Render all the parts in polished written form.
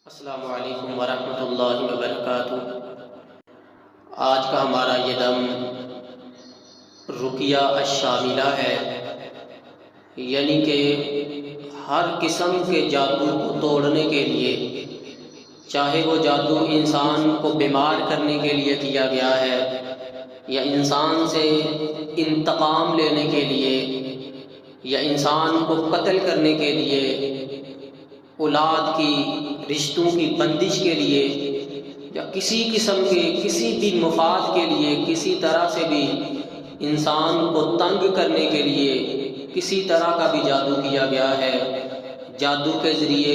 अस्सलामु अलैकुम वरहमतुल्लाहि वबरकातुहू। आज का हमारा ये दम रुकिया अशामिला है, यानी कि हर किस्म के जादू को तोड़ने के लिए, चाहे वो जादू इंसान को बीमार करने के लिए किया गया है या इंसान से इंतकाम लेने के लिए या इंसान को कत्ल करने के लिए, औलाद की रिश्तों की बंदिश के लिए या किसी किस्म के किसी भी मुफाद के लिए, किसी तरह से भी इंसान को तंग करने के लिए किसी तरह का भी जादू किया गया है, जादू के ज़रिए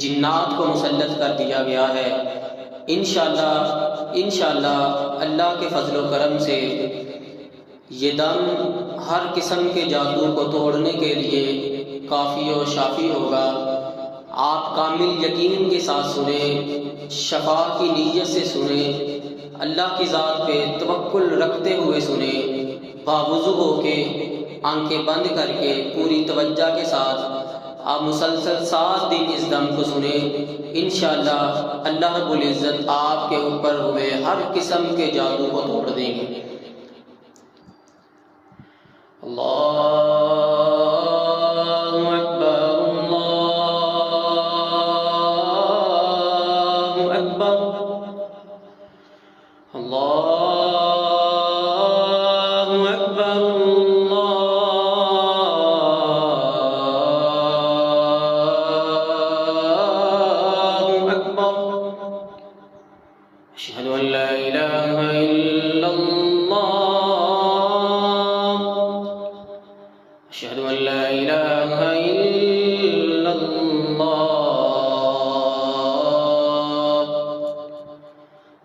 जिन्नात को मुसल्लत कर दिया गया है। इंशाअल्लाह अल्लाह के फजल व करम से ये दम हर किस्म के जादू को तोड़ने के लिए काफ़ी और शाफ़ी होगा। आप कामिल यकीन के साथ सुने, शफा की नीयत से सुने, अल्लाह की ज़ात पे तवक्कुल रखते हुए सुने, बावुज़ू होके आंखें बंद करके पूरी तवज्जो के साथ आप मुसलसल 7 दिन इस दम को सुने। इंशाअल्लाह अल्लाह रब्बुल इज़्ज़त आपके ऊपर हुए हर किस्म के जादू को तोड़ देंगे। अशहदु अन ला इलाहा इल्लल्लाह, अशहदु अन ला इलाहा इल्लल्लाह,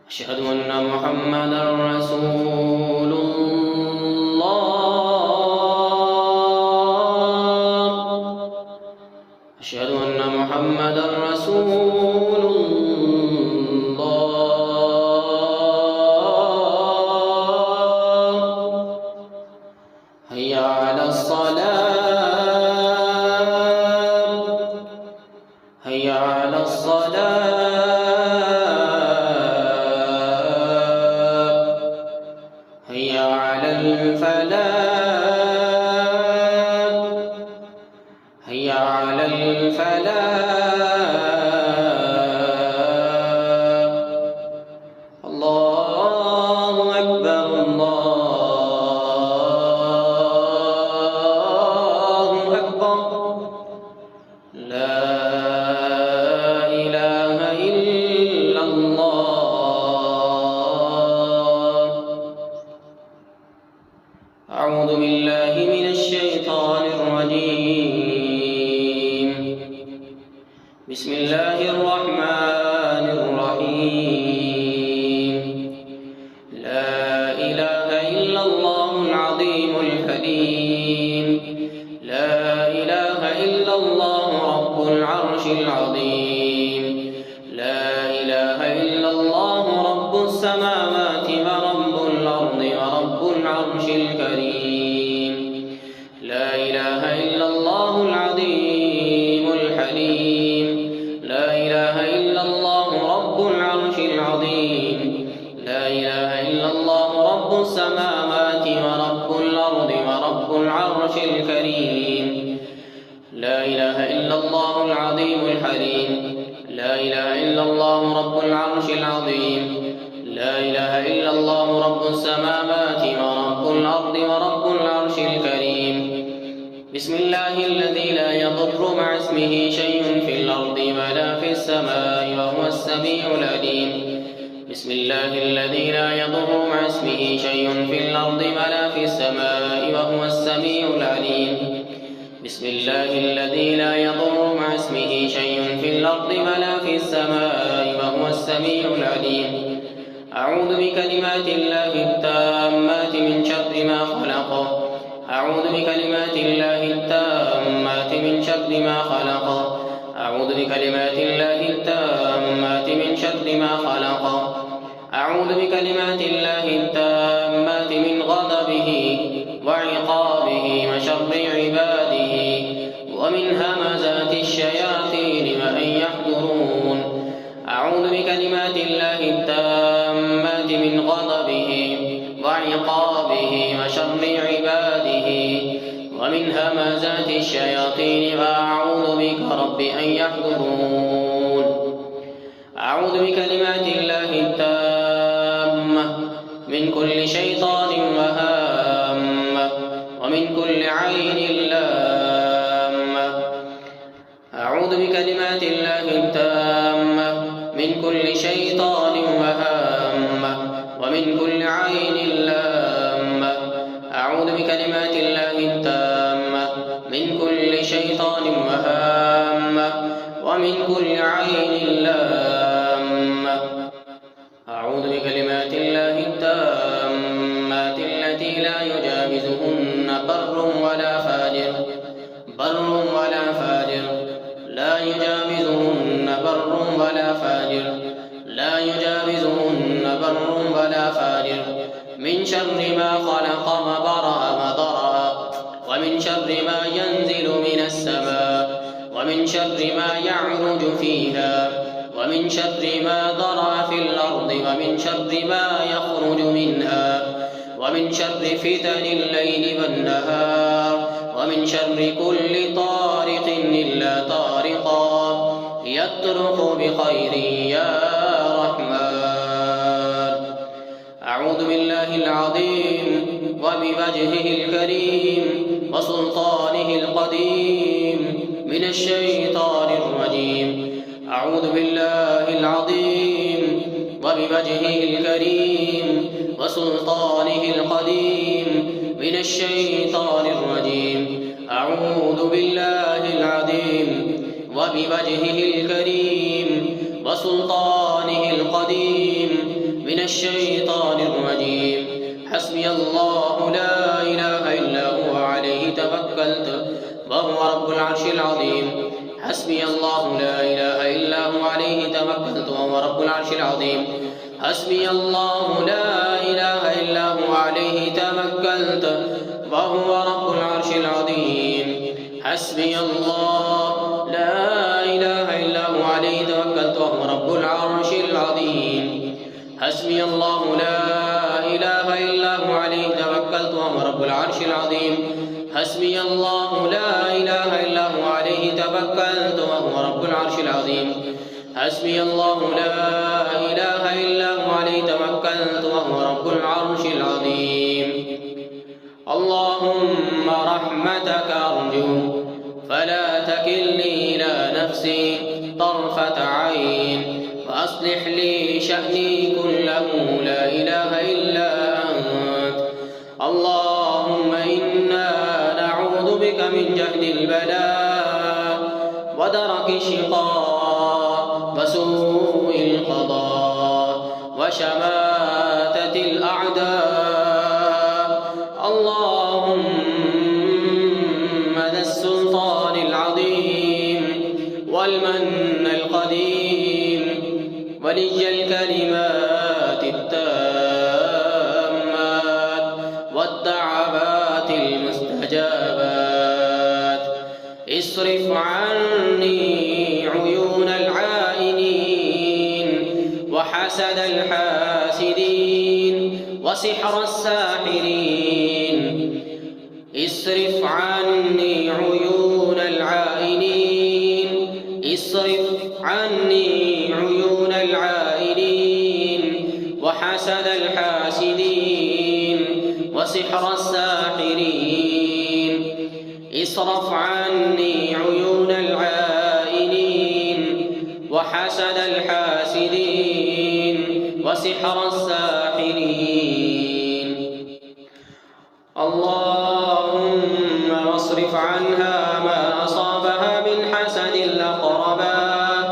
अशहदु अन्ना मुहम्मदर रसूलुल्लाह, अशहदु अन्ना मुहम्मदर हैया अलस सलाम, हैया अलस सलाम, हैया अलल फलाह, हैया अलल फलाह। अल्लाहु अकबर, ला इलाहा इल्लल्लाह। अऊज़ु बिल्लाहि मिनश शैतानिर रजीम। बिस्मिल्लाहिर रहमानिर रहीम। ला इलाहा इल्लल्लाहुल अज़ीमुल हलीम। ला इलाहा इल्लल्लाहु रब्बुल अर्शिल अज़ीम। ला इलाहा इल्लल्लाहु रब्बुस समावाति व रब्बुल अर्दि व रब्बुल अर्शिल करीम। ला इलाहा इल्लल्लाहुल अज़ीमुल हलीम। ला इलाहा इल्लल्लाहु रब्बुल अर्शिल अज़ीम। ला इलाहा इल्लल्लाहु रब्बुस समावाति व रब्बुल अर्दि व रब्बुल अर्शिल करीम। ला इलाहा इल्लल्लाहुल अज़ीमुल हलीम। ला इलाहा इल्लल्लाहु रब्बुल अर्शिल अज़ीम। ला इलाहा इल्लल्लाहु रब्बुस समावाति व रब्बुल अर्दि व रब्बुल अर्शिल करीम। बिस्मिल्लाहिल्लज़ी ला यदुर्रु मअ इस्मिही शैउन फिल अर्दि व ला फिस समाइ व हुवस समीउल अलीम। बिस्मिल्लाहिल्लज़ी ला यदुर्रु मअ इस्मिही शैउन फिल अर्दि व ला फिस समाइ व हुवस समीउल अलीम। बिस्मिल्लाहिल्लज़ी ला यदुर्रु मअ इस्मिही शैउन फिल अर्दि व ला फिस समाइ व हुवस समीउल अलीम। अऊज़ु बिकलिमातिल्लाहि त्ताम्माति मिन शर्रि मा खलक़। अऊज़ु बिकलिमातिल्लाहि त्ताम्माति मिन शर्रि मा खलक़। अऊज़ु बिकलिमातिल्लाहि त्ताम्माति मिन शर्रि मा खलक़। अऊज़ु बिकलिमातिल्लाहि त्ताम्माति मिन ग़ज़बिही व इक़ाबिही व शर्रि इबादिही व मिन हमाज़ाति الشياطين وأن يحضرون همزات الشياطين فأعوذ بك رب أن يحضرون. أعوذ بكلمات الله التامة من كل شيطان وهامة ومن كل عين لامة. أعوذ بكلمات الله التامة من كل شيطان وهامة ومن كل عين لامة. أعوذ بكلمات الله التامة من كل شيطان وهامة ومن كل عين لامة. أعوذ بكلمات الله التامات التي لا يجاوزهن بر ولا فاجر لا يجاوزهن بر ولا فاجر من شر ما خلق وبرأ مضرأ ومن شر ما ينزل من السماء ومن شر ما يعرج فيها ومن شر ما ضرأ في الأرض ومن شر ما يخرج منها ومن شر فتن الليل والنهار ومن شر كل طارق إلا طارقا يطرق بخير يا رحمن. أعوذ بالله العظيم وبوجهه الكريم وسلطانه القديم من الشيطان الرجيم. أعوذ بالله العظيم وبوجهه الكريم وسلطانه القديم من الشيطان الرجيم. أعوذ بالله العظيم وبوجهه الكريم وسلطانه القديم من الشيطان الرجيم. حسبي الله لا إله إلا هو عليه توكلت وهو رب العرش العظيم. حسبي الله لا إله إلا هو عليه توكلت وهو رب العرش العظيم. حسبي الله لا إله إلا هو عليه توكلت وهو رب العرش العظيم. حسبي الله لا إله إلا هو عليه توكلت وهو رب العرش العظيم. حسبي الله لا إله إلا هو عليه توكلت وهو رب العرش العظيم. حسبي الله لا إله إلا هو عليه توكلت وهو رب العرش العظيم. حسبي الله لا إله إلا هو عليه توكلت وهو رب العرش العظيم. اللهم رحمتك أرجو فلا تكلني إلى نفسي طرفة عين وأصلح لي شأني كله لا إله إلا أنت. اللهم إنا نعوذ بك من جهد البلاء ودرك الشقاء وسوء القضاء وشماتة الأعداء. اللهم ذا السلطان العظيم والمن القديم ولي الكلمات التامات والدعوات المستجابات. اصرف عني عيون العائنين وحسد الحاسدين وسحر الساحرين. اصرف عني عيون العائنين عيون العائنين وحسد الحاسدين وسحر الساحرين. اصرف عني عيون العائنين وحسد الحاسدين وسحر الساحرين. اللهم واصرف عنها ما أصابها من حسد الأقرباء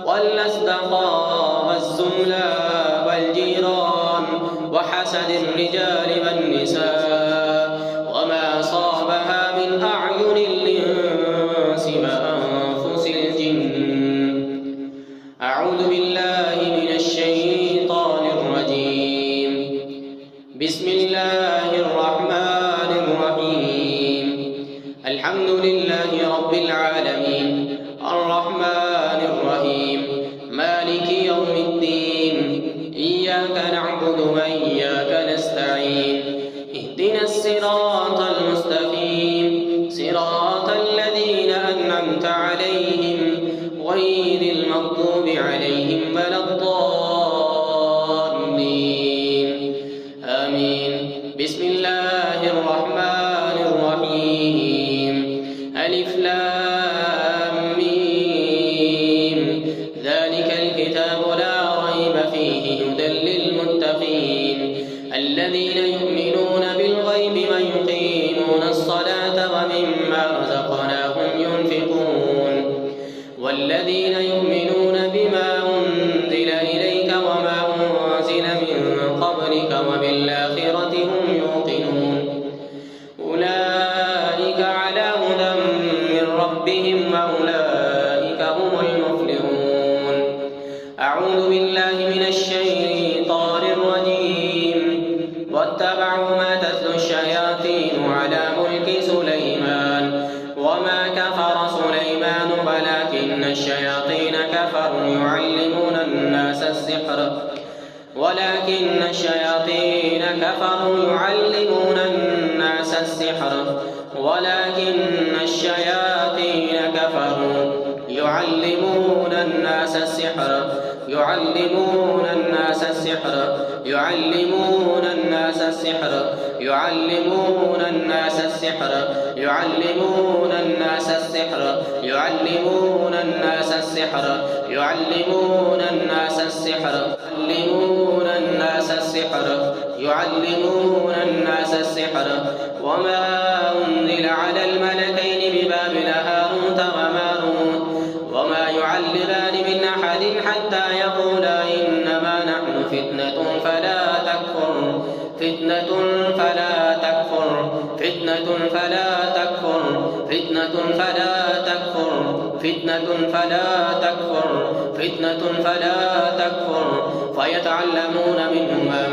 والأصدقاء والزملاء والجيران وحسد الرجال والنساء وما أصابها من أعين الإنس وأنفس الجن. أعوذ بالله من الشيطان الرجيم. بسم الله الرحمن الرحيم. الحمد لله رب العالمين الرحمن الرحيم مالك يوم الدين. إياك نعبد وإياك نستعين. اهدنا الصراط المستقيم صراط المغضوب عليهم ولا الضالين آمين. بسم الله الرحمن الرحيم. ألف لام ميم. ذلك الكتاب لا ريب فيه هدى للمتقين الذين يؤمنون بالغيب ويقيمون الصلاة ومما رزقناهم ينفقون والذين يؤمنون بما أنزل إليك وما أنزل من قبلك وبالآخرة هم يوقنون أولئك على هدى من ربهم وأولئك هم المفلحون. أعوذ بالله من الشيطان الرجيم. واتبعوا ما تتلو الشياطين على ملك سليمان وما كفر سليمان ولكن الشياطين كفروا يعلمون الناس السحر وما أنزل على الملكين ببابل هاروت وماروت وما يعلمان من أحد حتى يقولا إنما نحن فتنة فلا تكفر فيتعلمون منهما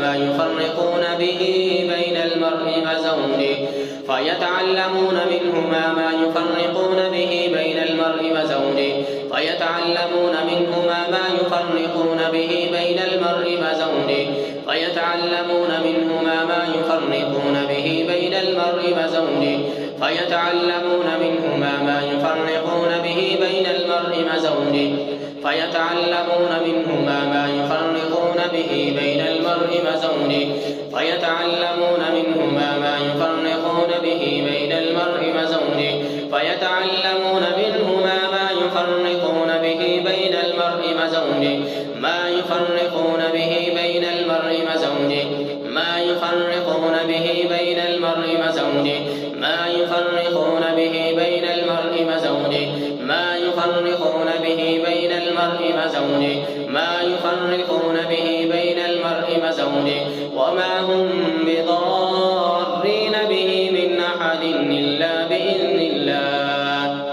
ما يفرقون به بين المرء وزوجه وما هم بضارين به من أحد إلا بإذن الله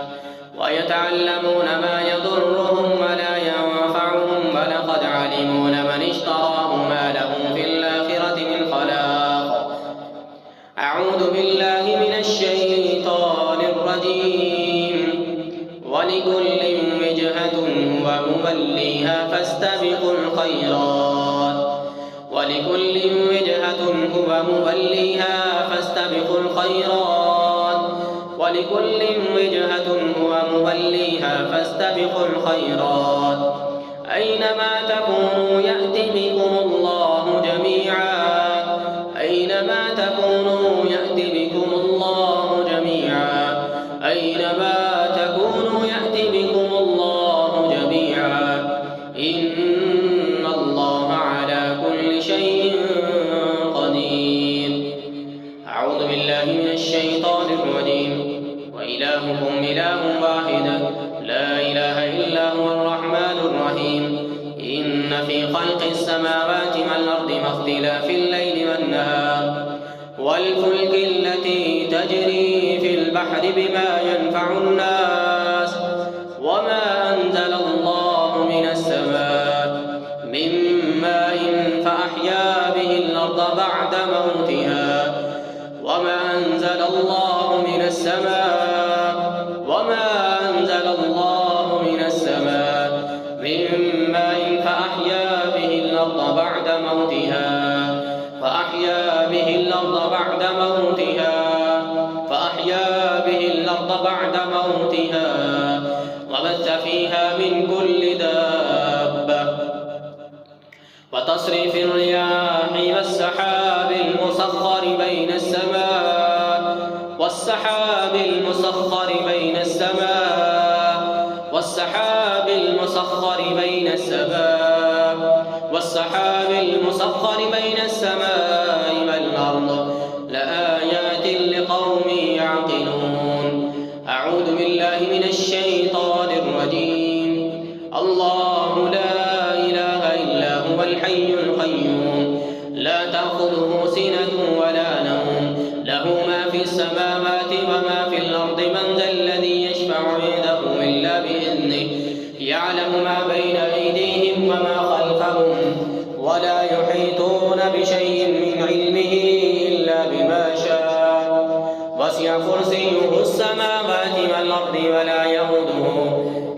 ويتعلمون ما يضرهم ولا ينفعهم ولقد علموا لمن اشتراه ما له في الآخرة من خلاق. أعوذ بالله من الشيطان الرجيم. ولكل وجهة هو موليها فاستبقوا الخيرات أينما تكونوا يأت بكم الله جميعا إن الله على كل شيء قدير. أعوذ بالله من الشيطان الرجيم. وإلهكم إله واحد لا إله إلا هو الرحمن الرحيم. إن في خلق السماوات والأرض واختلاف الليل والنهار والفلك التي تجري في البحر بما ينفع الناس وما أنزل الله من السماء من ماء فأحيا به الأرض بعد موتها وما أنزل الله من السماء من ماء فأحيا به الأرض بعد موتها وتصريف الرياح والسحاب المسخر بين السماء والسحاب المسخر بين السماء والسحاب المسخر بين السماء والسحاب المسخر بين السماء والأرض لآيات لقوم يعقلون. أعوذ بالله من الشيطان الرجيم. الله لا إله إلا هو الحي القيوم لا تأخذه سنة ولا نوم له ما في السماوات وما في الأرض من ذا الذي يشفع عنده إلا بإذنه يعلم ما بين أيديهم وما خلفهم ولا يحيطون بشيء من علمه إلا بما شاء وسع كرسيه السماوات والأرض ولا يؤوده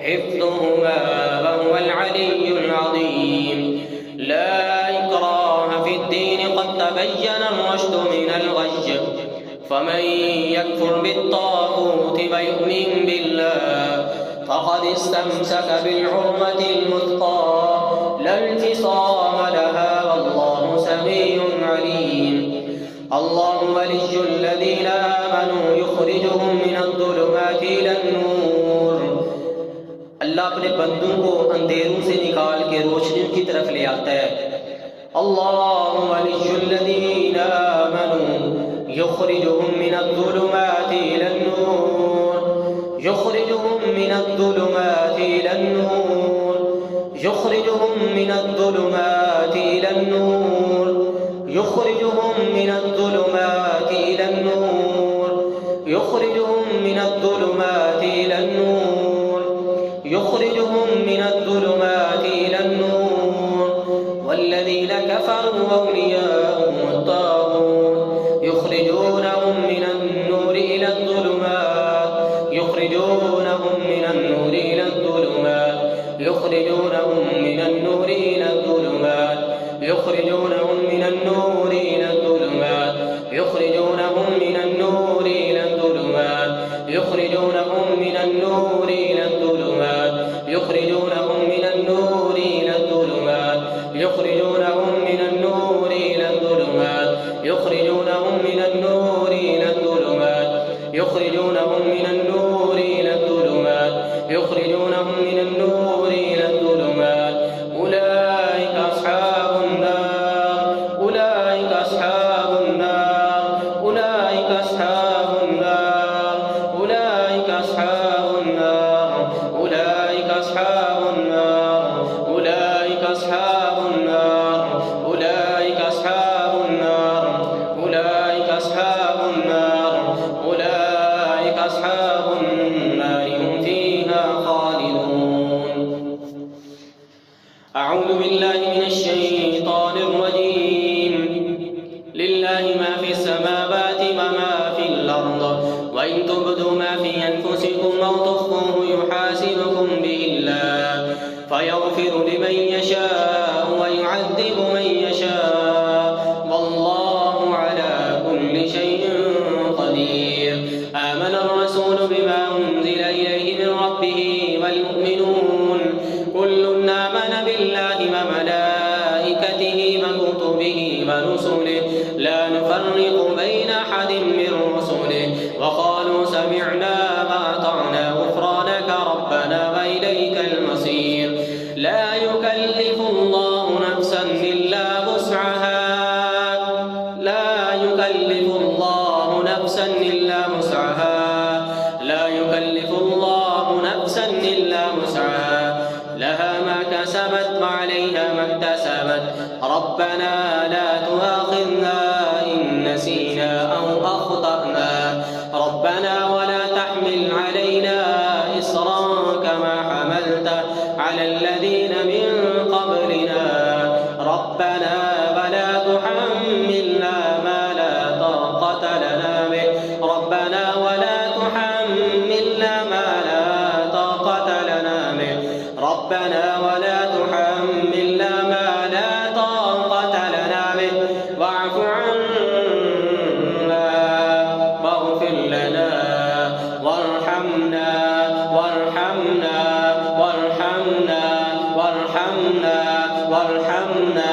حفظهما وهو العلي العظيم. لا إكراه في الدين قد تبين الرشد من الغي فمن يكفر بالطاغوت ويؤمن بالله فقد استمسك بالعروة الوثقى لا انفصام لها والله سميع عليم. الله ولي الذين آمنوا يخرجهم من الظلمات إلى النور. अल्लाह अपने बंदों को अंधेरों से निकाल के रोशनी की तरफ ले आता है। अल्लाहु वलियुल्लज़ीना आमनू युखरिजुहुम मिनज़्ज़ुलुमाति इलन्नूर युखरिजुहुम मिनज़्ज़ुलुमाति इलन्नूर युखरिजुहुम मिनज़्ज़ुलुमाति इलन्नूर युखरिजुहुम मिनज़्ज़ुलुमाति इलन्नूर युखरिजुहुम मिनज़्ज़ुलुमाति इलन्नूर युखरिजुहुम मिनज़्ज़ुलुमाति इलन्नूर वल्लज़ीना कफ़रू अवलियाउहुम अत्तागूत युखरिजूनहुम मिनन्नूरि इलज़्ज़ुलुमात युखरिजूनहुम मिनन्नूरि इलज़्ज़ुलुमात युखरिजूनहुम मिनन्नूरि इलज़्ज़ुलुमात युखरिजूनहुम मिनन्नूरि इलज़्ज़ुलुमात युखरिजूनहुम मिनन्नूरि इलज़्ज़ुलुमात युखरिजूनहुम मिनन्नूरि इलज़्ज़ुलुमात युखरिजूनहुम मिनन्नूरि इलज़्ज़ुलुमात युखरिजूनहुम मिनन्नूरि इलज़्ज़ुलुमात युखरिजूनहुम मिनन्नूरि इलज़्ज़ुलुमात युखरिजूनहुम मिनन्नूरि इलज़्ज़ुलुमात युखरिजूनहुम मिनन्नूरि इलज़्ज़ुलुमात उलाइक अस्हाबुन नार उलाइक अस्हाबुन नार उलाइक अस्हाबुन नार उलाइक अस्हाबुन नार उलाइक अस्हाबुन नार उलाइक अस्हाबुन नार उलाइक अस्हाबुन नार उलाइक अस्हाबुन नार उलाइक अस्हाबुन नार हुम फीहा खालिदून। أعوذ بالله من الشيطان الرجيم. لله ما في السماوات وما في الأرض وإن تبدوا ما في أنفسكم أو تخفوه يحاسبكم به الله فيغفر لمن يشاء ويعذب من يشاء والله على كل شيء قدير. آمن الرسول بما أنزل إليه من ربه والمؤمنون كل آمن بالله وملائكته وكتبه ورسله لا نفرق بين أحد من رسله وقالوا سمعنا وأطعنا غفرانك ربنا وإليك المصير. لا يكلف الله نفسا إلا وسعها لا يكلف الله نفسا إلا وسعها لا يكلف الله نفسا إلا وسعها لها ما كسبت وعليها ما اكتسبت ربنا لا تؤاخذنا إن نسينا أو أخطأنا ربنا ولا تحمل علينا إصرا كما حملته على الذين من قبلنا ربنا ولا تحملنا ما لا طاقة لنا به ربنا ولا تحملنا ما لا طاقة لنا به ربنا ولا تحملنا ما لا طاقة لنا به واعف عنا واغفر لنا وارحمنا وارحمنا وارحمنا وارحمنا وارحمنا